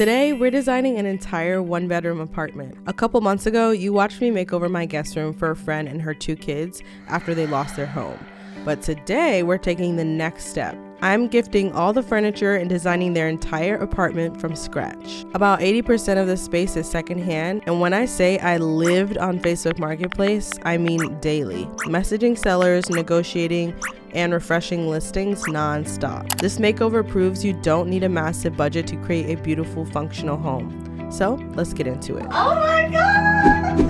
Today, we're designing an entire one-bedroom apartment. A couple months ago, you watched me make over my guest room for a friend and her 2 kids after they lost their home. But today, we're taking the next step. I'm gifting all the furniture and designing their entire apartment from scratch. About 80% of the space is secondhand, and when I say I lived on Facebook Marketplace, I mean daily. Messaging sellers, negotiating, and refreshing listings non-stop. This makeover proves you don't need a massive budget to create a beautiful, functional home. So, let's get into it. Oh my God!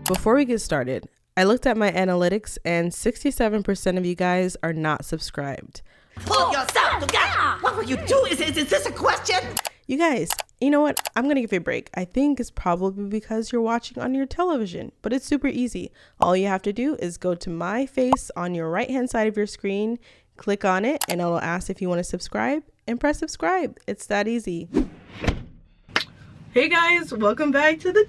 Before we get started, I looked at my analytics and 67% of you guys are not subscribed. Pull yourself together! What will you do? Is this a question? You guys, you know what? I'm gonna give you a break. I think it's probably because you're watching on your television, but it's super easy. All you have to do is go to my face on your right hand side of your screen, click on it, and it'll ask if you want to subscribe, and press subscribe. It's that easy. Hey guys, welcome back to the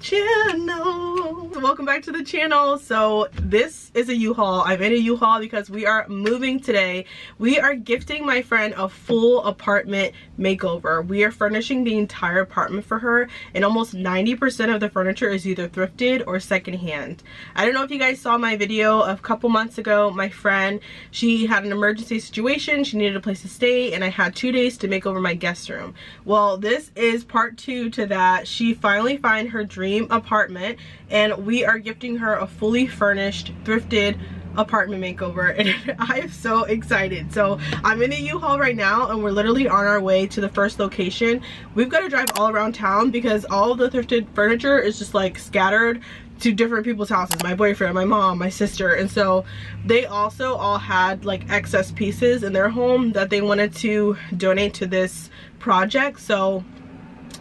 channel. So this is a U-Haul. I'm in a U-Haul because we are moving today. We are gifting my friend a full apartment makeover. We are furnishing the entire apartment for her, and almost 90% of the furniture is either thrifted or secondhand. I don't know if you guys saw my video a couple months ago. My friend, she had an emergency situation. She needed a place to stay, and I had 2 days to make over my guest room. Well, this is part 2 to that. She finally found her dream apartment, and we are gifting her a fully furnished, thrifted apartment makeover, and I am so excited. So I'm in a U-Haul right now, and we're literally on our way to the first location. We've got to drive all around town because all the thrifted furniture is just like scattered to different people's houses, my boyfriend, my mom, my sister, and so they also all had like excess pieces in their home that they wanted to donate to this project. So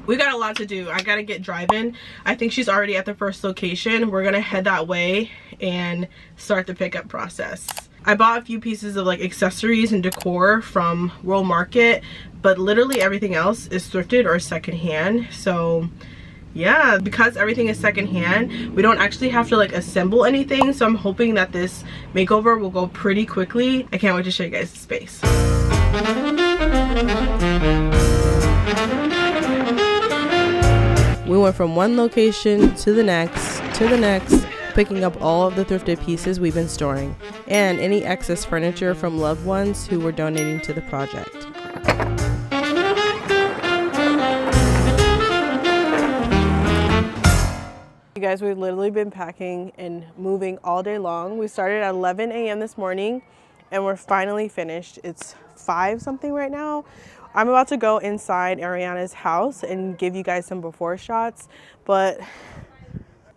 we got a lot to do. I gotta get driving. I think she's already at the first location. We're gonna head that way and start the pickup process. I bought a few pieces of like accessories and decor from World Market, but literally everything else is thrifted or secondhand. So yeah, because everything is secondhand, we don't actually have to like assemble anything. So I'm hoping that this makeover will go pretty quickly. I can't wait to show you guys the space. We went from one location to the next, picking up all of the thrifted pieces we've been storing, and any excess furniture from loved ones who were donating to the project. You guys, we've literally been packing and moving all day long. We started at 11 a.m. this morning, and we're finally finished. It's 5 something right now. I'm about to go inside Arianna's house and give you guys some before shots, but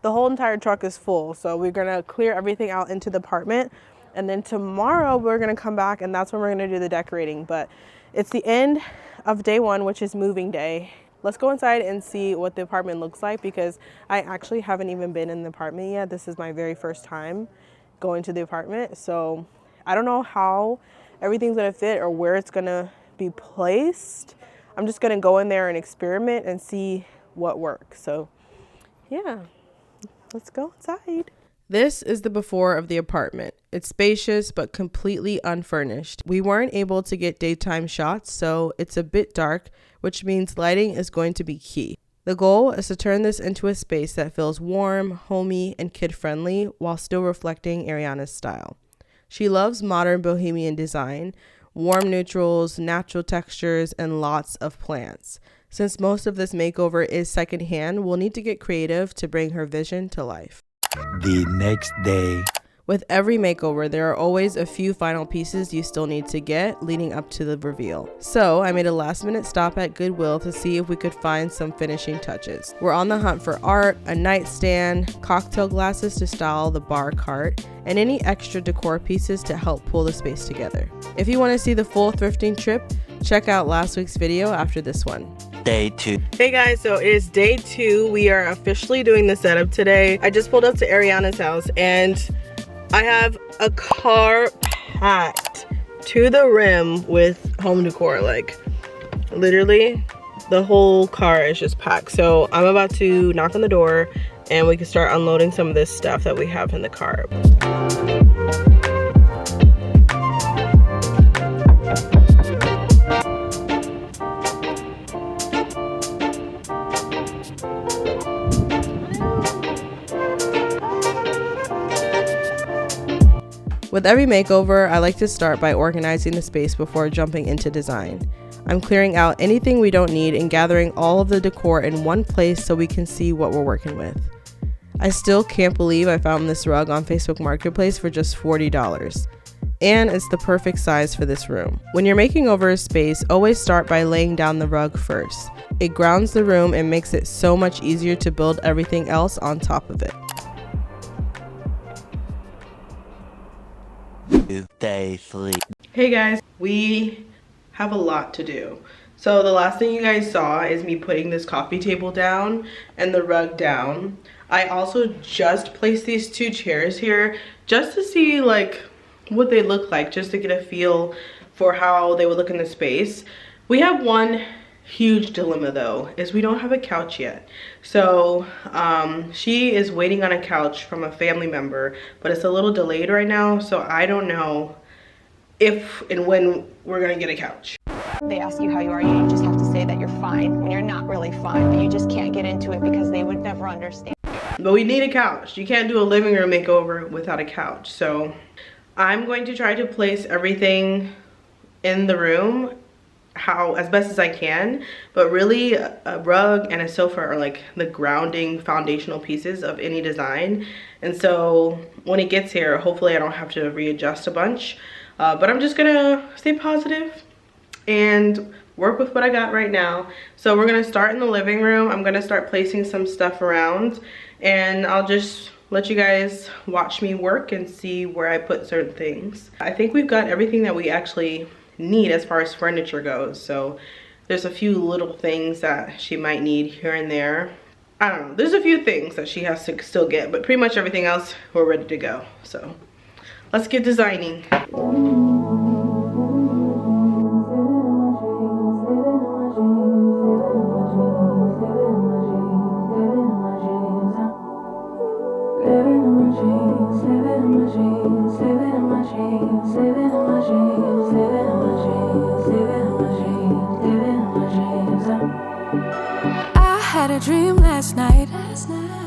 the whole entire truck is full. So we're gonna clear everything out into the apartment, and then tomorrow we're gonna come back, and that's when we're gonna do the decorating. But it's the end of day 1, which is moving day. Let's go inside and see what the apartment looks like, because I actually haven't even been in the apartment yet. This is my very first time going to the apartment. So I don't know how everything's gonna fit or where it's gonna be placed. I'm just gonna go in there and experiment and see what works. So yeah, let's go inside. This is the before of the apartment. It's spacious but completely unfurnished. We weren't able to get daytime shots, so it's a bit dark, which means lighting is going to be key. The goal is to turn this into a space that feels warm, homey, and kid-friendly while still reflecting Arianna's style. She loves modern bohemian design, warm neutrals, natural textures, and lots of plants. Since most of this makeover is secondhand, we'll need to get creative to bring her vision to life. The next day. With every makeover, there are always a few final pieces you still need to get leading up to the reveal. So I made a last-minute stop at Goodwill to see if we could find some finishing touches. We're on the hunt for art, a nightstand, cocktail glasses to style the bar cart, and any extra decor pieces to help pull the space together. If you want to see the full thrifting trip, check out last week's video after this one. Day 2. Hey guys, so it is day 2. We are officially doing the setup today. I just pulled up to Arianna's house, and I have a car packed to the rim with home decor. Like literally the whole car is just packed. So I'm about to knock on the door and we can start unloading some of this stuff that we have in the car. With every makeover, I like to start by organizing the space before jumping into design. I'm clearing out anything we don't need and gathering all of the decor in one place so we can see what we're working with. I still can't believe I found this rug on Facebook Marketplace for just $40. And it's the perfect size for this room. When you're making over a space, always start by laying down the rug first. It grounds the room and makes it so much easier to build everything else on top of it. 2 days later. Hey guys, we have a lot to do. So the last thing you guys saw is me putting this coffee table down and the rug down. I also just placed these 2 chairs here just to see like what they look like, just to get a feel for how they would look in the space. We have one huge dilemma though, is we don't have a couch yet. So she is waiting on a couch from a family member, but it's a little delayed right now, so I don't know if and when we're gonna get a couch. They ask you how you are, you just have to say that you're fine when you're not really fine, but you just can't get into it because they would never understand. But we need a couch. You can't do a living room makeover without a couch. So I'm going to try to place everything in the room as best as I can, but really a rug and a sofa are like the grounding foundational pieces of any design. And so when it gets here, hopefully I don't have to readjust a bunch, but I'm just gonna stay positive and work with what I got right now. So we're gonna start in the living room. I'm gonna start placing some stuff around, and I'll just let you guys watch me work and see where I put certain things. I think we've got everything that we actually need as far as furniture goes. So there's a few little things that she might need here and there. I don't know, there's a few things that she has to still get, but pretty much everything else we're ready to go. So let's get designing. I had a dream last night.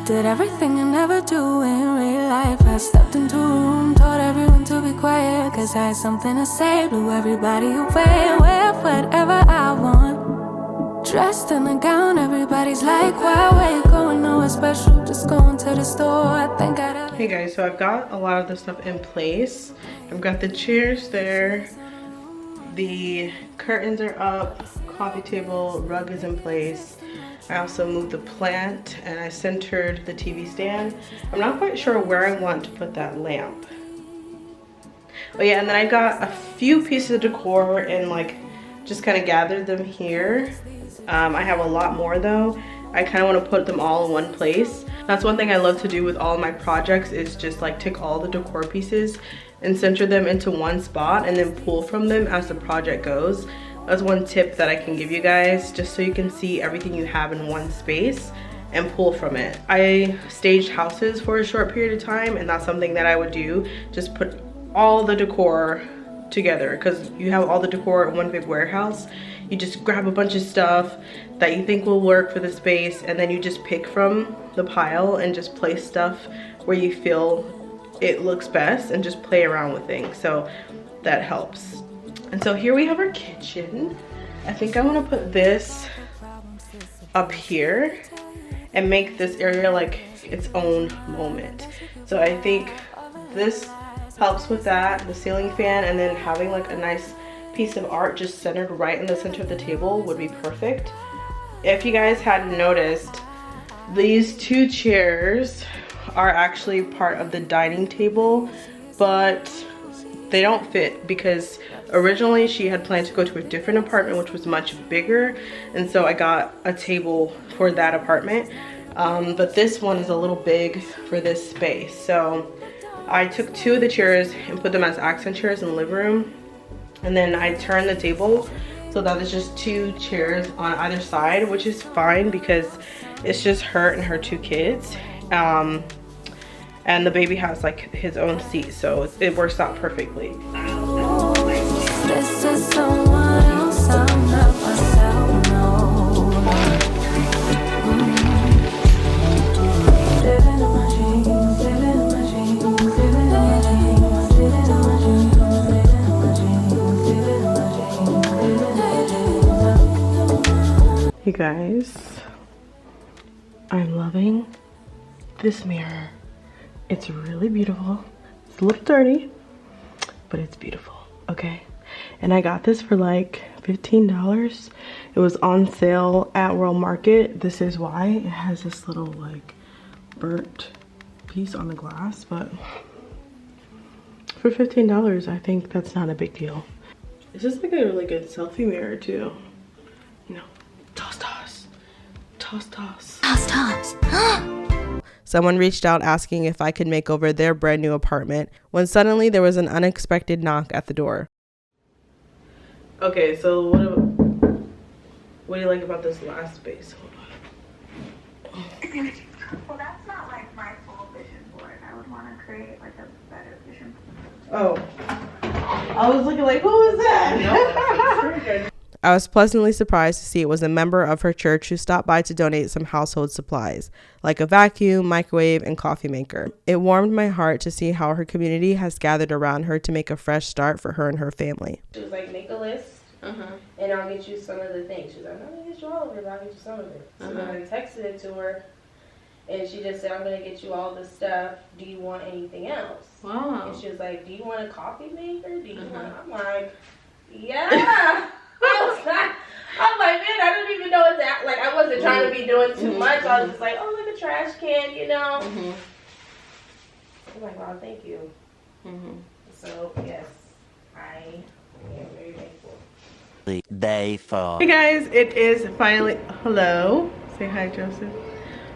Did everything I never do in real life. I stepped into a room, told everyone to be quiet, cause I had something to say. Blew everybody away with whatever I want. Dressed in a gown, everybody's like, why are you going nowhere special? Just going to the store, I think I'd... Hey guys, so I've got a lot of the stuff in place. I've got the chairs there. The curtains are up, coffee table, rug is in place. I also moved the plant and I centered the TV stand. I'm not quite sure where I want to put that lamp. Oh yeah, and then I got a few pieces of decor and like just kind of gathered them here. I have a lot more though. I kind of want to put them all in one place. That's one thing I love to do with all my projects, is just like take all the decor pieces and center them into one spot and then pull from them as the project goes. That's one tip that I can give you guys, just so you can see everything you have in one space and pull from it. I staged houses for a short period of time, and that's something that I would do. Just put all the decor together, because you have all the decor in one big warehouse. You just grab a bunch of stuff that you think will work for the space, and then you just pick from the pile and just place stuff where you feel it looks best and just play around with things. So that helps. And so here we have our kitchen. I think I want to put this up here and make this area like its own moment. So I think this helps with that, the ceiling fan, and then having like a nice piece of art just centered right in the center of the table would be perfect. If you guys hadn't noticed, these 2 chairs are actually part of the dining table, but they don't fit because originally she had planned to go to a different apartment which was much bigger, and so I got a table for that apartment, but this one is a little big for this space. So I took 2 of the chairs and put them as accent chairs in the living room, and then I turned the table so that it's just 2 chairs on either side, which is fine because it's just her and her 2 kids, and the baby has like his own seat, so it works out perfectly. This is someone else, I'm not myself, no. Living in my dreams, living in my dreams, living in my dreams, living in my You guys, I'm loving this mirror. It's really beautiful. It's a little dirty, but it's beautiful, okay? And I got this for like $15. It was on sale at World Market. This is why it has this little like burnt piece on the glass, but for $15, I think that's not a big deal. This is like a really good selfie mirror too. You know, toss toss, toss toss, toss toss. Someone reached out asking if I could make over their brand new apartment when suddenly there was an unexpected knock at the door. Okay, so what do you like about this last space? Hold on. Well, that's not like my full vision for it. I would want to create like a better vision. Oh, I was looking like, who was that? I was pleasantly surprised to see it was a member of her church who stopped by to donate some household supplies, like a vacuum, microwave, and coffee maker. It warmed my heart to see how her community has gathered around her to make a fresh start for her and her family. She was like, make a list, and I'll get you some of the things. She was like, I'm not going to get you all of it, but I'll get you some of it. So then I texted it to her, and she just said, I'm going to get you all the stuff. Do you want anything else? Wow. And she was like, do you want a coffee maker? Do you want? I'm like, yeah. I'm like, man, I didn't even know it's that. Like, I wasn't trying to be doing too much. I was just like, oh, like a trash can, you know? I'm like, wow, thank you. So, yes, I am very thankful. Day 4. Hey guys, it is finally, hello. Say hi, Joseph.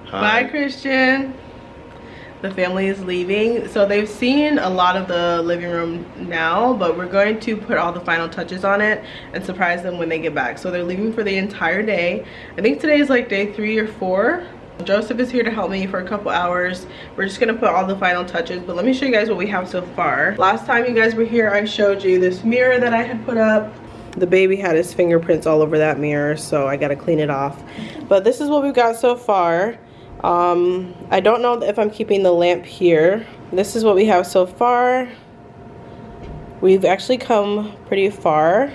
Hi. Bye, Christian. The family is leaving, so they've seen a lot of the living room now, but we're going to put all the final touches on it and surprise them when they get back. So they're leaving for the entire day. I think today is like day 3 or 4. Joseph is here to help me for a couple hours. We're just gonna put all the final touches, but let me show you guys what we have so far. Last time you guys were here, I showed you this mirror that I had put up. The baby had his fingerprints all over that mirror, so I gotta clean it off. But this is what we've got so far. I don't know if I'm keeping the lamp here. This is what we have so far. We've actually come pretty far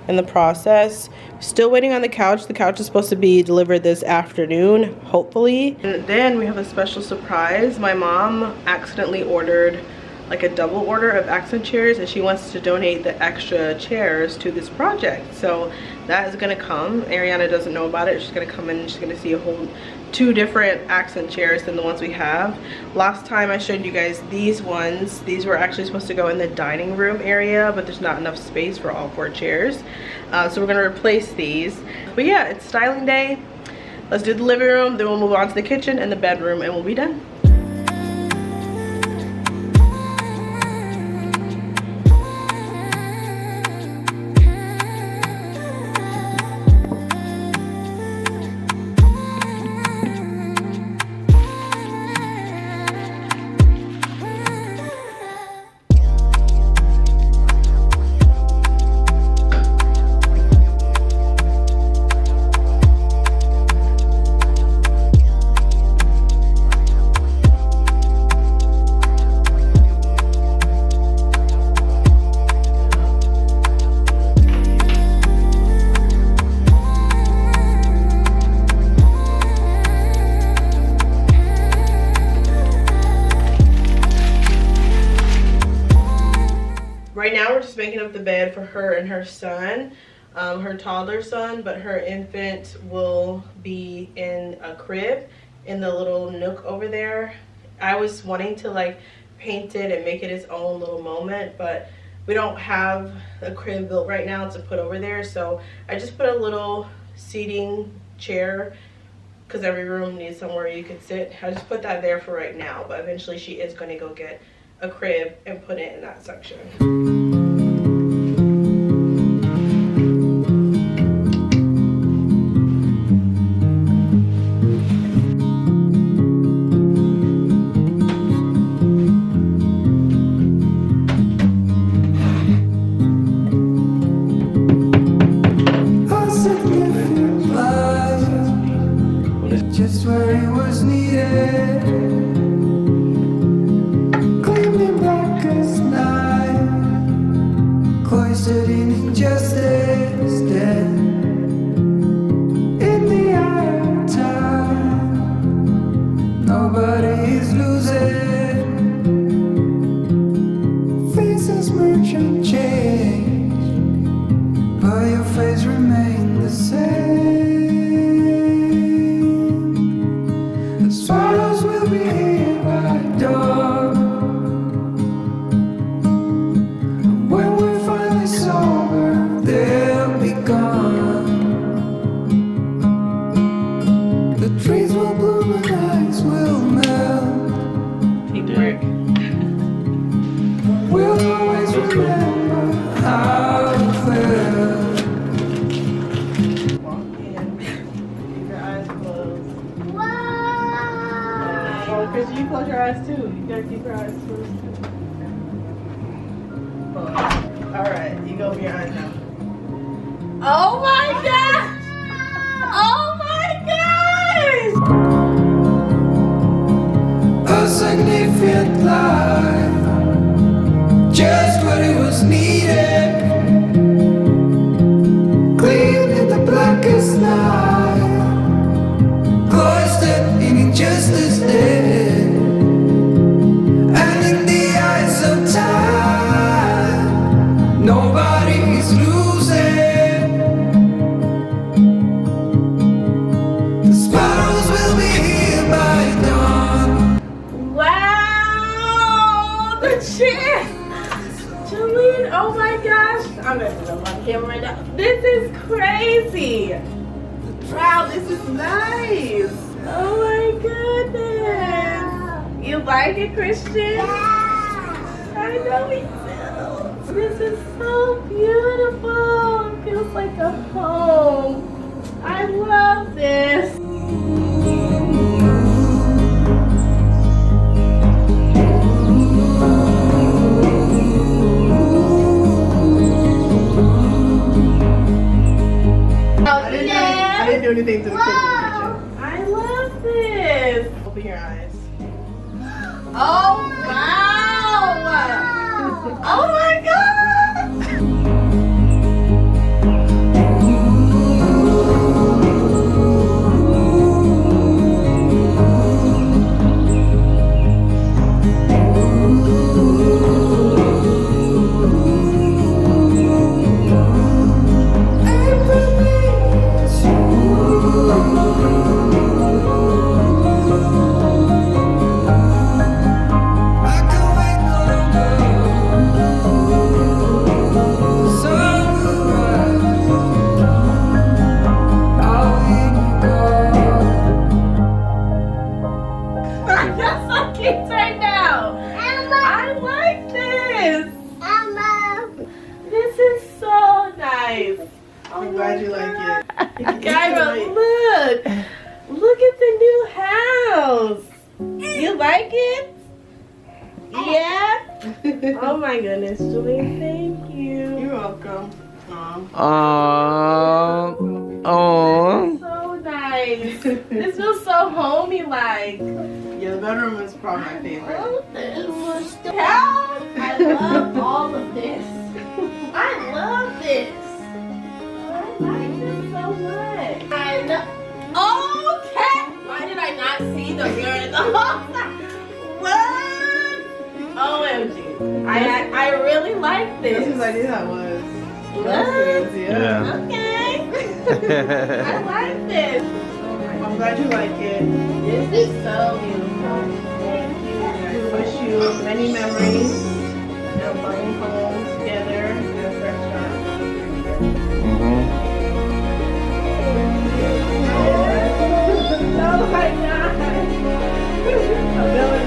in the process. Still waiting on the couch. The couch is supposed to be delivered this afternoon, hopefully. And then we have a special surprise. My mom accidentally ordered like a double order of accent chairs, and she wants to donate the extra chairs to this project. So that is gonna come. Arianna doesn't know about it. She's gonna come in and she's gonna see a whole 2 different accent chairs than the ones we have. Last time I showed you guys these ones. These were actually supposed to go in the dining room area, but there's not enough space for all 4 chairs. So we're gonna replace these. But yeah, it's styling day. Let's do the living room, then we'll move on to the kitchen and the bedroom, and we'll be done. Right now we're just making up the bed for her and her son, her toddler son, but her infant will be in a crib in the little nook over there. I was wanting to like paint it and make it its own little moment, but we don't have a crib built right now to put over there, so I just put a little seating chair because every room needs somewhere you can sit. I just put that there for right now, but eventually she is going to go get a crib and put it in that section. Just where it was needed, gleaming black as night, cloistered in injustice, dead in the Chris, you close your eyes too. You gotta keep your eyes closed. Alright, you go open your eyes now. Oh my gosh! Oh my gosh! A significant life, just what it was needed. Clean in the blackest night, cloistered in injustice dead. And in the eyes of time, nobody is losing. The sparrows will be here by dawn. Wow! The chair! Jolene, oh my gosh! I'm gonna put them on camera right now. This is crazy! Wow, this is nice! Oh my goodness! You like it, Christian? I know we do. This is so beautiful. It feels like a home. I love this. I didn't do anything to the kitchen. I love this. Open your eyes. Oh wow! Oh my god! Right now. I like this. This is so nice. I'm glad you like it. Gyra, look at the new house. You like it? Yeah? Oh my goodness, Julie, thank you. You're welcome. Oh. So nice. This feels so homey-like. Yeah, the bedroom is probably my favorite. Help! I love all of this. I love this. I like this so much. I know. Okay. Why did I not see the mirror in the whole time? What? OMG. I really like this. That's whose idea that was. What? Yeah. Okay. I like this. I'm glad you like it. This is so beautiful. Thank you. I wish you many memories of buying home together in a fresh start. Oh my God. A little